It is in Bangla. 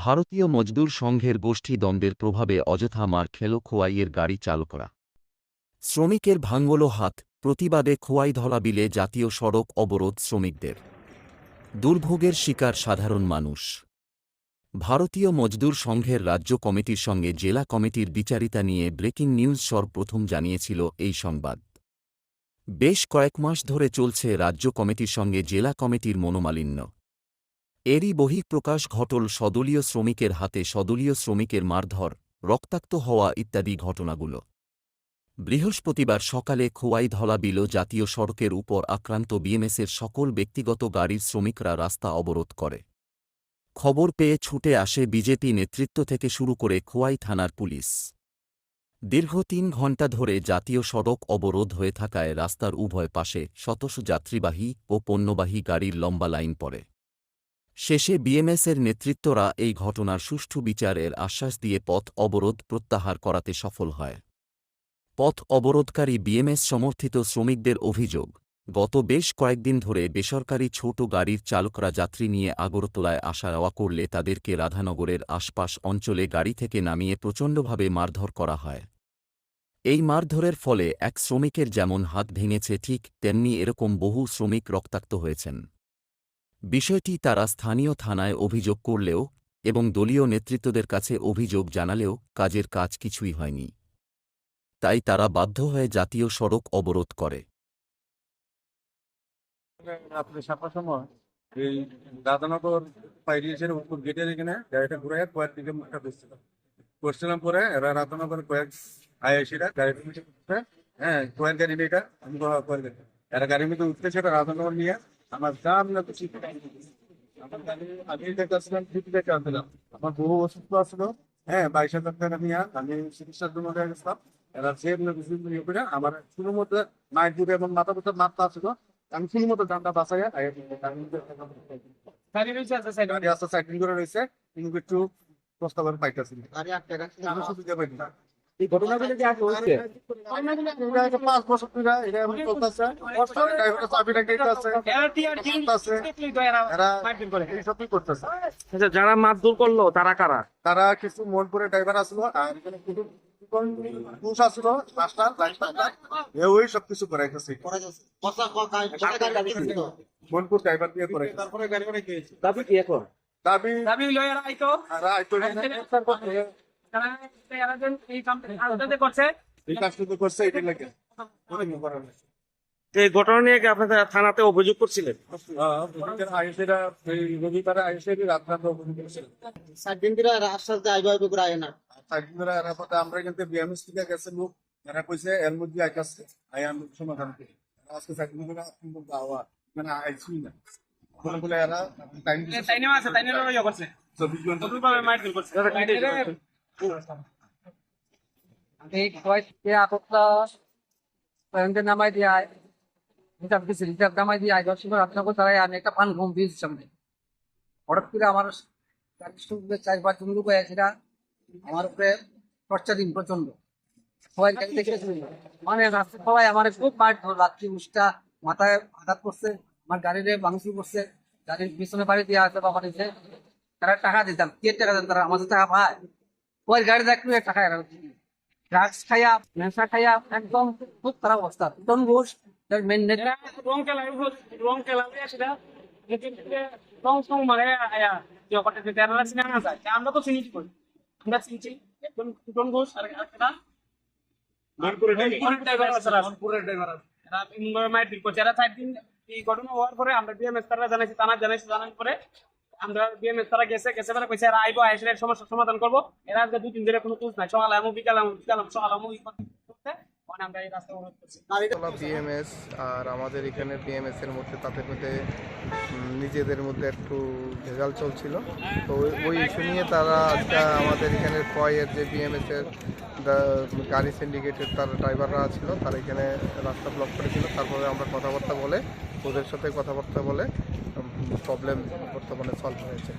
ভারতীয় মজদুর সংঘের গোষ্ঠী দ্বন্দ্বের প্রভাবে অযথা মার খেল খোয়াইয়ের গাড়ি চালকরা। শ্রমিকের ভাঙল হাত, প্রতিবাদে খোয়াইধলা বিলে জাতীয় সড়ক অবরোধ শ্রমিকদের। দুর্ভোগের শিকার সাধারণ মানুষ। ভারতীয় মজদুর সংঘের রাজ্য কমিটির সঙ্গে জেলা কমিটির বিচারিতা নিয়ে ব্রেকিং নিউজ সর্বপ্রথম জানিয়েছিল এই সংবাদ। বেশ কয়েক মাস ধরে চলছে রাজ্য কমিটির সঙ্গে জেলা কমিটির মনোমালিন্য। এরই বহিঃপ্রকাশ ঘটল সদলীয় শ্রমিকের হাতে সদলীয় শ্রমিকের মারধর, রক্তাক্ত হওয়া ইত্যাদি ঘটনাগুলো। বৃহস্পতিবার সকালে খোয়াইধলা বিলো জাতীয় সড়কের উপর আক্রান্ত বিএমএসের সকল ব্যক্তিগত গাড়ির শ্রমিকরা রাস্তা অবরোধ করে। খবর পেয়ে ছুটে আসে বিজেপি নেতৃত্ব থেকে শুরু করে খোয়াই থানার পুলিশ। দীর্ঘ ৩ ঘণ্টা ধরে জাতীয় সড়ক অবরোধ হয়ে থাকায় রাস্তার উভয় পাশে শত যাত্রীবাহী ও পণ্যবাহী গাড়ির লম্বা লাইন পড়ে। শেষে বিএমএসের নেতৃত্বরা এই ঘটনার সুষ্ঠু বিচারের আশ্বাস দিয়ে পথ অবরোধ প্রত্যাহার করাতে সফল হয়। পথ অবরোধকারী বিএমএস সমর্থিত শ্রমিকদের অভিযোগ, গত বেশ কয়েকদিন ধরে বেসরকারি ছোট গাড়ির চালকরা যাত্রী নিয়ে আগরতলায় আসা যাওয়া করলে তাদেরকে রাধানগরের আশপাশ অঞ্চলে গাড়ি থেকে নামিয়ে প্রচণ্ডভাবে মারধর করা হয়। এই মারধরের ফলে এক শ্রমিকের যেমন হাত ভেঙেছে, ঠিক তেমনি এরকম বহু শ্রমিক রক্তাক্ত হয়েছেন। বিষয়টি তারা স্থানীয় থানায় অভিযোগ করলেও এবং দলীয় নেতৃত্বদের কাছে অভিযোগ জানালেও কাজের কাজ কিছুই হয়নি। তাই তারা বাধ্য হয়ে জাতীয় সড়ক অবরোধ করে। রাত্রে 7টার সময় এই রাধানগর ফায়ার উপর গেটের এখানে গাড়িটা ঘুরে কয়েক দিকে মুখটা করছিলাম। পরে এরা রাধানগর কয়েক আইআইসিরা গাড়িটা উঠে, হ্যাঁ কয়েক গাড়ি এটা আমি কয়েক গাড়ি এরা গাড়ির মধ্যে উঠতে সেটা রাধানগর নিয়ে আমার দাম না কিছু আমার গাড়ি আমি দেখতেছিলাম, ঠিক দেখে আনছিলাম। আমার বহু অসুস্থ আসছিল, হ্যাঁ 22,000 টাকা নিয়ে আমি চিকিৎসার জন্য গেছিলাম। এরা যে করে আমার শুরুর মধ্যে নাইট দুটো এবং মাথা ব্যথা মারতে আসছিল। আমি শুরুর মতো দামটা বাঁচাই সাইক্লিং করে রয়েছে, কিন্তু একটু প্রস্তাবের পাইতেছি সুবিধা পাই না। এই ঘটনাগুলো যে আগে হয়েছে 5 বছর ধরে এটা এমন চলতেছে। যারা মারধর করলো তারা কারা? তারা কিছু মনপুরে ড্রাইভার আসলো, আর এখানে পুরুষ আসলো, ওই সবকিছু করাইতেছে মনপুর ড্রাইভার দিয়ে করে। তারপরে গাড়ি করে গিয়েছে দাবি কি এখন দাবি দাবি লয়ার আইতো এই ঘটনা নিয়ে কি আপনাদের থানাতে অভিযোগ করছিলেন? রবিবারে আমরা কিন্তু বিএমএস থেকে গেছে লোক, এরা কইছে এর মধ্যে আইতাছে সমাধান করি। আজকে মানে আইছি না বলে এরা নামাই দিয়ে হিসাব নামাই দিয়ে আপনাকে তারাই আমি একটা পান ঘুম দিয়েছি সামনে। হঠাৎ করে আমার 4-5 জন লোক সেটা আমার উপরে টর্চার দিন প্রচন্ড। সবাই মানে রাস্তা সবাই আমার খুব মাঠ রাত্রি উষ্টা মাথায় আঘাত করছে, আমার গাড়িতে ভাঙচুর করছে, গাড়ির পিছনে বাড়ি দিয়ে আসতে বা বাড়িতে তারা টাকা দিতাম, কে টাকা দেন তারা আমাদের টাকা পায়। ওই গাড়ি দেখলে টাকা ড্রাগস খাইয়া নেশা খাইয়া একদম খুব খারাপ অবস্থা। টন ঘোষ আমরা তো চিনি করি, আমরা চিনছি টন ঘোষ আর এই ঘটনা হওয়ার পরে আমরা বিএমএস তারা জানাইছি, জানার পরে আমরা বিএমএস তারা গেছে পরে কইছে এরা আইবো, আইসে সমস্যার সমাধান করবো। এরা আজকে 2-3 দিনের কোনো খোঁজ নাই, সকালে আমি বিকাল সকাল আমি করতে আমরা এই রাস্তা অবরোধ করছি। বিএমএস আর আমাদের এখানে বিএমএস এর মধ্যে তাদের মধ্যে নিজেদের মধ্যে একটু ভেজাল চলছিল। তো ওই ইস্যু নিয়ে তারা আজকে আমাদের এখানে কয়ের যে বিএমএস এর গাড়ি সিন্ডিকেটের তার ড্রাইভাররা ছিল, তারা এখানে রাস্তা ব্লক করেছিল। তারপরে আমরা কথাবার্তা বলে ওদের সাথে কথাবার্তা বলে প্রবলেম বর্তমানে সলভ হয়েছে।